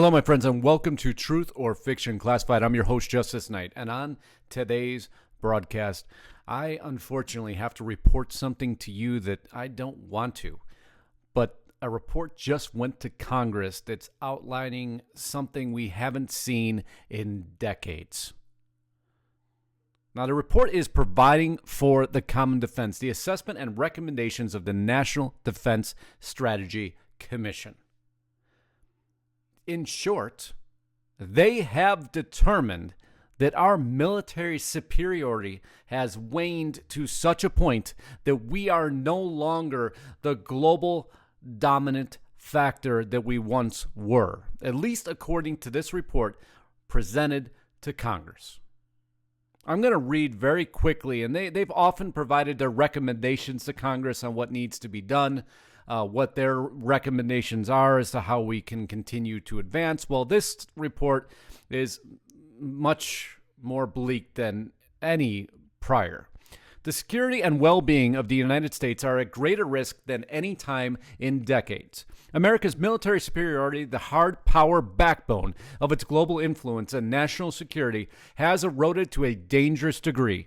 Hello, my friends, and welcome to Truth or Fiction Classified. I'm your host, Justus Knight, and on today's broadcast, I unfortunately have to report something to you that I don't want to, but a report just went to Congress that's outlining something we haven't seen in decades. Now, the report is providing for the common defense, the assessment and recommendations of the National Defense Strategy Commission. In short, they have determined that our military superiority has waned to such a point that we are no longer the global dominant factor that we once were, at least according to this report presented to Congress. I'm going to read very quickly, and they've often provided their recommendations to Congress on what needs to be done. What their recommendations are as to how we can continue to advance. Well, this report is much more bleak than any prior. The security and well-being of the United States are at greater risk than any time in decades. America's military superiority, the hard power backbone of its global influence and national security, has eroded to a dangerous degree.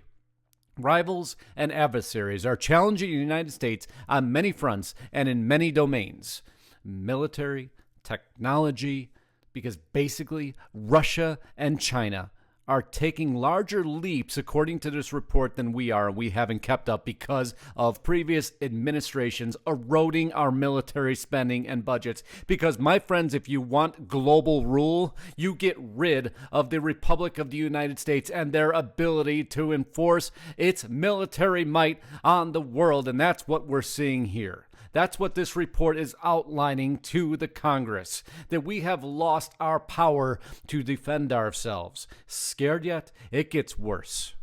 Rivals and adversaries are challenging the United States on many fronts and in many domains. Military, technology, because basically Russia and China are taking larger leaps, according to this report, than we are. We haven't kept up because of previous administrations eroding our military spending and budgets. Because, my friends, if you want global rule, you get rid of the Republic of the United States and their ability to enforce its military might on the world. And that's what we're seeing here. That's what this report is outlining to the Congress, that we have lost our power to defend ourselves. Scared yet? It gets worse.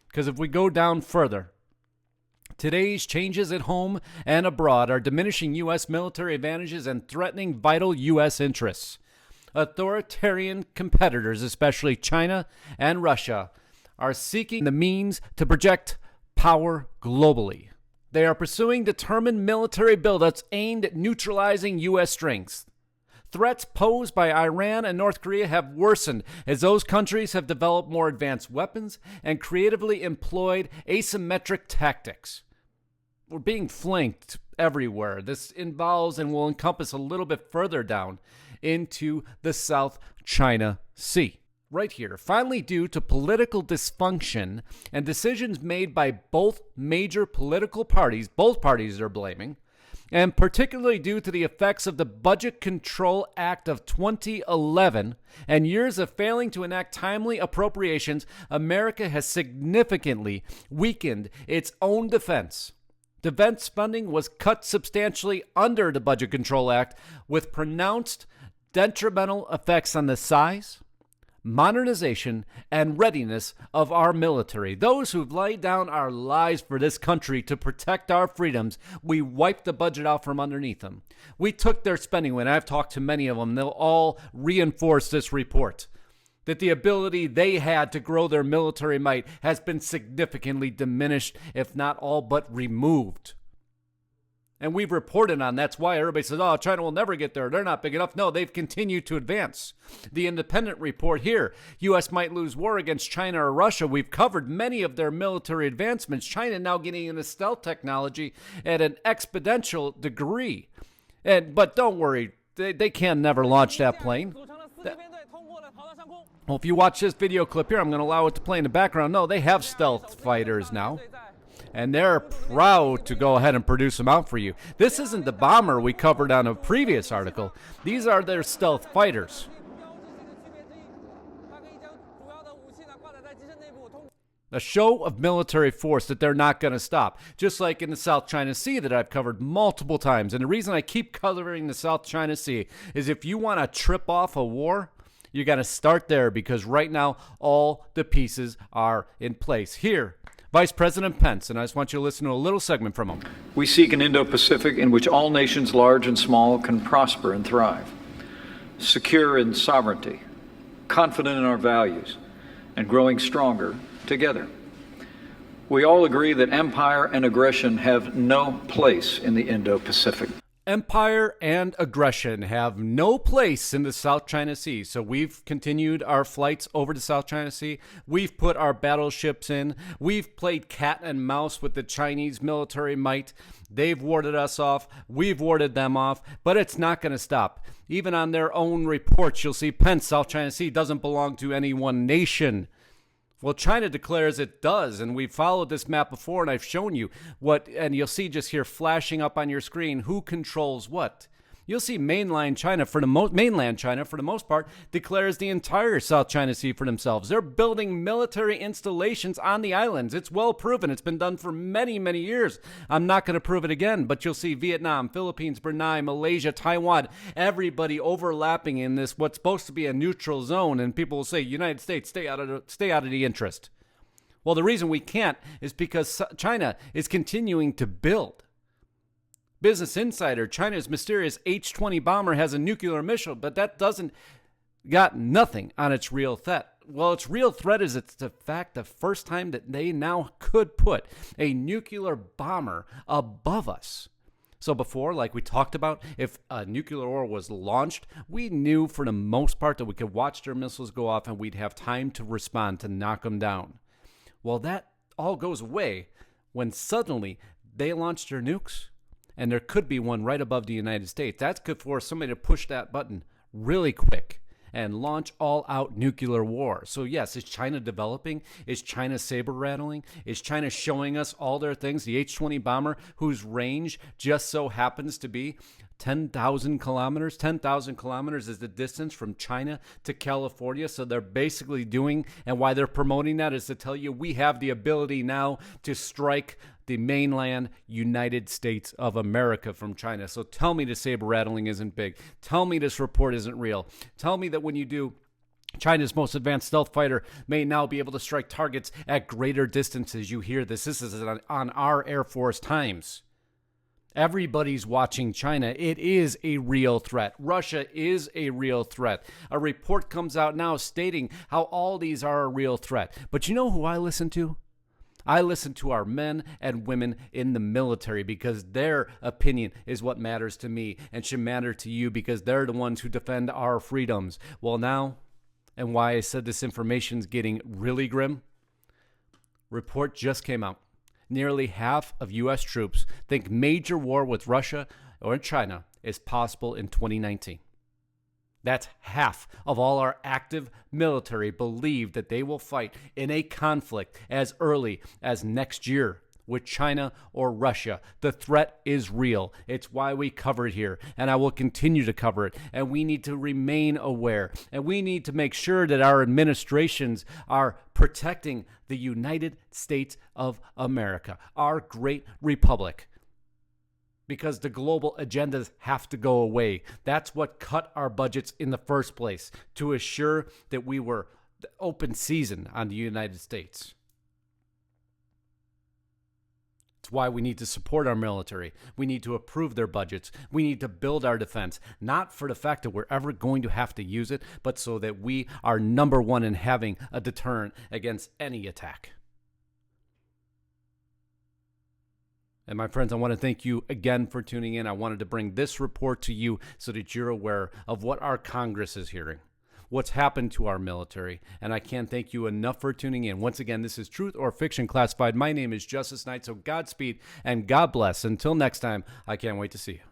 Because if we go down further, today's changes at home and abroad are diminishing U.S. military advantages and threatening vital U.S. interests. Authoritarian competitors, especially China and Russia, are seeking the means to project power globally. They are pursuing determined military buildups aimed at neutralizing U.S. strengths. Threats posed by Iran and North Korea have worsened as those countries have developed more advanced weapons and creatively employed asymmetric tactics. We're being flanked everywhere. This involves and will encompass a little bit further down into the South China Sea. Right here, finally, due to political dysfunction and decisions made by both major political parties, both parties are blaming, and particularly due to the effects of the Budget Control Act of 2011 and years of failing to enact timely appropriations, America has significantly weakened its own defense. Defense spending was cut substantially under the Budget Control Act, with pronounced detrimental effects on the size, modernization, and readiness of our military. Those who've laid down our lives for this country to protect our freedoms, we wiped the budget out from underneath them. We took their spending away, and I've talked to many of them. They'll all reinforce this report, that the ability they had to grow their military might has been significantly diminished, if not all but removed. And we've reported on that's why everybody says, oh, China will never get there. They're not big enough. No, they've continued to advance. The independent report here, U.S. might lose war against China or Russia. We've covered many of their military advancements. China now getting into stealth technology at an exponential degree. But don't worry, they can never launch that plane. Well, if you watch this video clip here, I'm going to allow it to play in the background. No, they have stealth fighters now. And they're proud to go ahead and produce them out for you. This isn't the bomber we covered on a previous article. These are their stealth fighters. A show of military force that they're not going to stop. Just like in the South China Sea that I've covered multiple times. And the reason I keep covering the South China Sea is if you want to trip off a war, you got to start there, because right now all the pieces are in place. Here, Vice President Pence, and I just want you to listen to a little segment from him. We seek an Indo-Pacific in which all nations, large and small, can prosper and thrive, secure in sovereignty, confident in our values, and growing stronger together. We all agree that empire and aggression have no place in the Indo-Pacific. Empire and aggression have no place in the South China Sea. So we've continued our flights over to South China Sea. We've put our battleships in. We've played cat and mouse with the Chinese military might. They've warded us off. We've warded them off. But it's not going to stop. Even on their own reports, you'll see Pence, South China Sea doesn't belong to any one nation. Well, China declares it does, and we've followed this map before, and I've shown you what, and you'll see just here flashing up on your screen who controls what. You'll see mainland China, for the most part, declares the entire South China Sea for themselves. They're building military installations on the islands. It's well proven. It's been done for many, many years. I'm not going to prove it again, but you'll see Vietnam, Philippines, Brunei, Malaysia, Taiwan, everybody overlapping in this what's supposed to be a neutral zone, and people will say, United States, stay out of the interest. Well, the reason we can't is because China is continuing to build. Business Insider, China's mysterious H-20 bomber has a nuclear missile, but that doesn't got nothing on its real threat. Well, its real threat is it's the fact the first time that they now could put a nuclear bomber above us. So before, like we talked about, if a nuclear war was launched, we knew for the most part that we could watch their missiles go off and we'd have time to respond to knock them down. Well, that all goes away when suddenly they launched their nukes. And there could be one right above the United States. That could force somebody to push that button really quick and launch all-out nuclear war. So yes, is China developing? Is China saber-rattling? Is China showing us all their things? The H-20 bomber, whose range just so happens to be 10,000 kilometers. 10,000 kilometers is the distance from China to California. So they're basically doing, and why they're promoting that is to tell you we have the ability now to strike the mainland United States of America from China. So tell me the saber rattling isn't big. Tell me this report isn't real. Tell me that when you do, China's most advanced stealth fighter may now be able to strike targets at greater distances. You hear this. This is on our Air Force Times. Everybody's watching China. It is a real threat. Russia is a real threat. A report comes out now stating how all these are a real threat. But you know who I listen to? I listen to our men and women in the military because their opinion is what matters to me and should matter to you because they're the ones who defend our freedoms. Well, now, and why I said this information's getting really grim, report just came out. Nearly half of U.S. troops think major war with Russia or China is possible in 2019. That's half of all our active military believe that they will fight in a conflict as early as next year with China or Russia. The threat is real. It's why we cover it here, and I will continue to cover it. And we need to remain aware, and we need to make sure that our administrations are protecting the United States of America, our great republic. Because the global agendas have to go away. That's what cut our budgets in the first place, to assure that we were the open season on the United States. It's why we need to support our military. We need to approve their budgets. We need to build our defense, not for the fact that we're ever going to have to use it, but so that we are number one in having a deterrent against any attack. And my friends, I want to thank you again for tuning in. I wanted to bring this report to you so that you're aware of what our Congress is hearing, what's happened to our military. And I can't thank you enough for tuning in. Once again, this is Truth or Fiction Classified. My name is Justus Knight, so Godspeed and God bless. Until next time, I can't wait to see you.